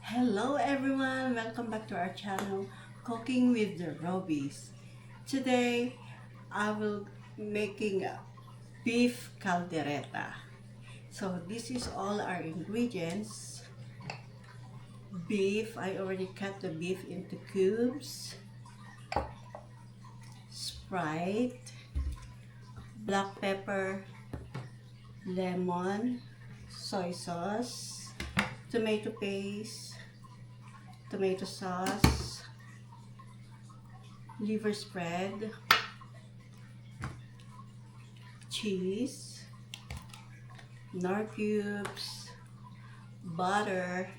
Hello everyone, welcome back to our channel Cooking with the Robies. Today I will making a beef caldereta. So this is all our ingredients. Beef, I already cut the beef into cubes. Sprite, black pepper, lemon, soy sauce, tomato paste, tomato sauce, liver spread, cheese, nor cubes, butter,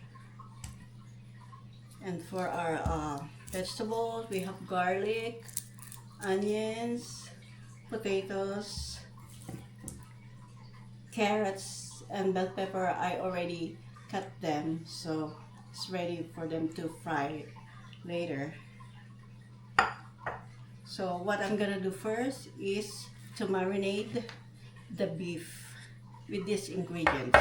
and for our vegetables we have garlic, onions, potatoes, carrots, and bell pepper. I already cut them, so it's ready for them to fry later. So what I'm gonna do first is to marinate the beef with these ingredients: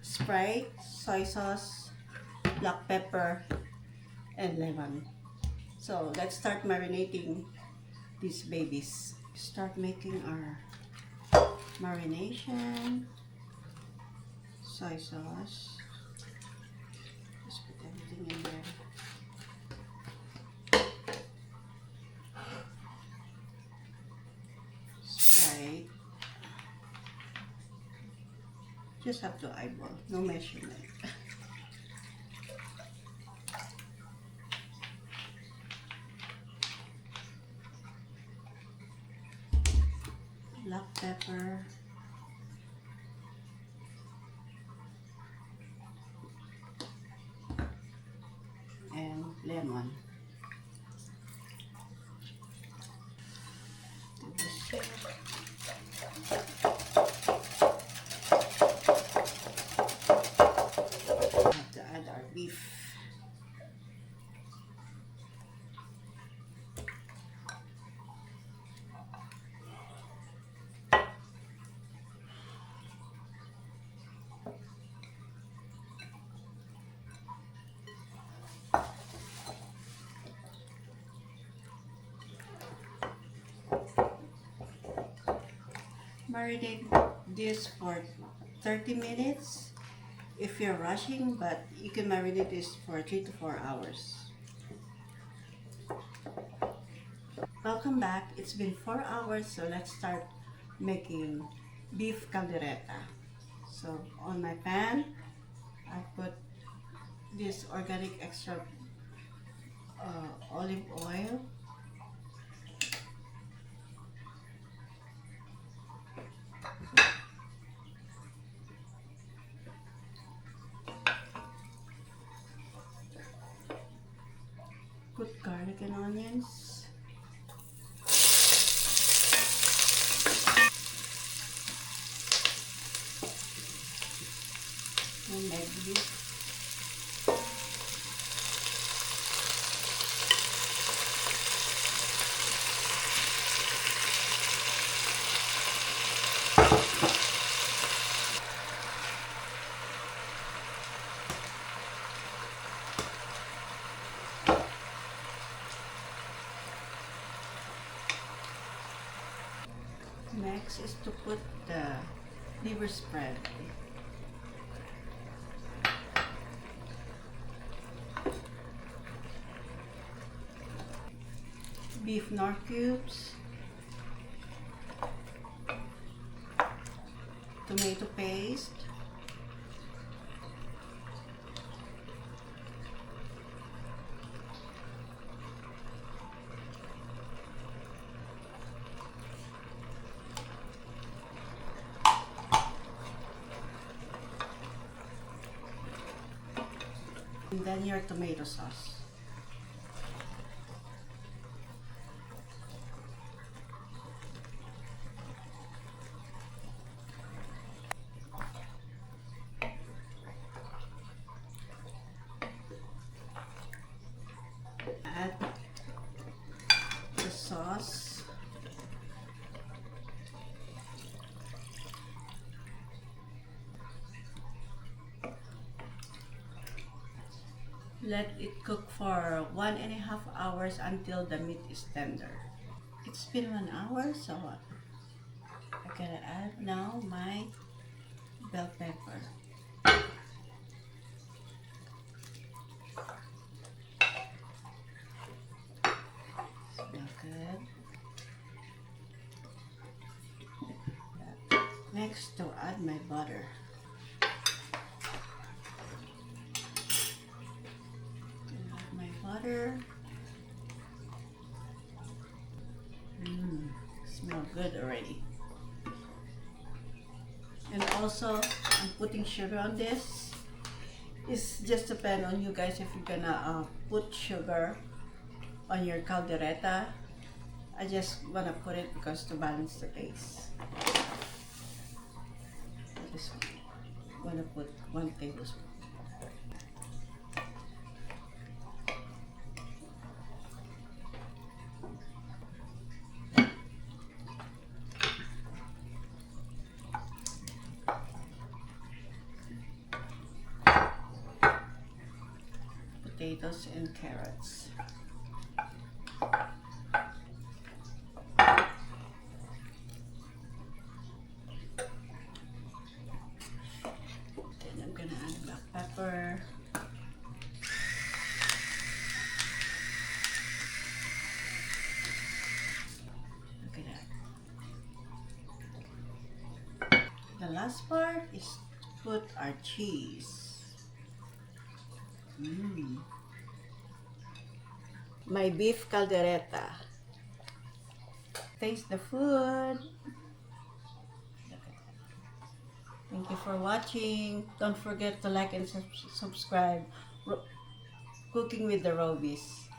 Sprite, soy sauce, black pepper, and lemon. So let's start marinating these babies. Start making our marination. Soy sauce. Just put everything in there. Sprite. Just have to eyeball, no measurement. Black pepper, and lemon. Have to add our beef. Marinate this for 30 minutes if you're rushing, but you can marinate this for 3 to 4 hours. Welcome back. It's been 4 hours, so let's start making beef caldereta. So on my pan, I put this organic extra olive oil. Put garlic and onions. And egg beef. Next is to put the liver spread. Beef nor cubes, tomato paste, and then your tomato sauce. Add the sauce. Let it cook for 1.5 hours until the meat is tender. It's been 1 hour, so I'm gonna add now my bell pepper. Smell good. Next, to add my butter. Add my butter. Smell good already. And also, I'm putting sugar on this. It's just depend on you guys if you're gonna put sugar on your caldereta. I just wanna put it because to balance the taste. I just wanna put 1 tablespoon. Potatoes and carrots. Then I'm gonna add black pepper. Look at that. The last part is to put our cheese. My beef caldereta. Taste the food. Thank you for watching. Don't forget to like and subscribe. Cooking with the Robies.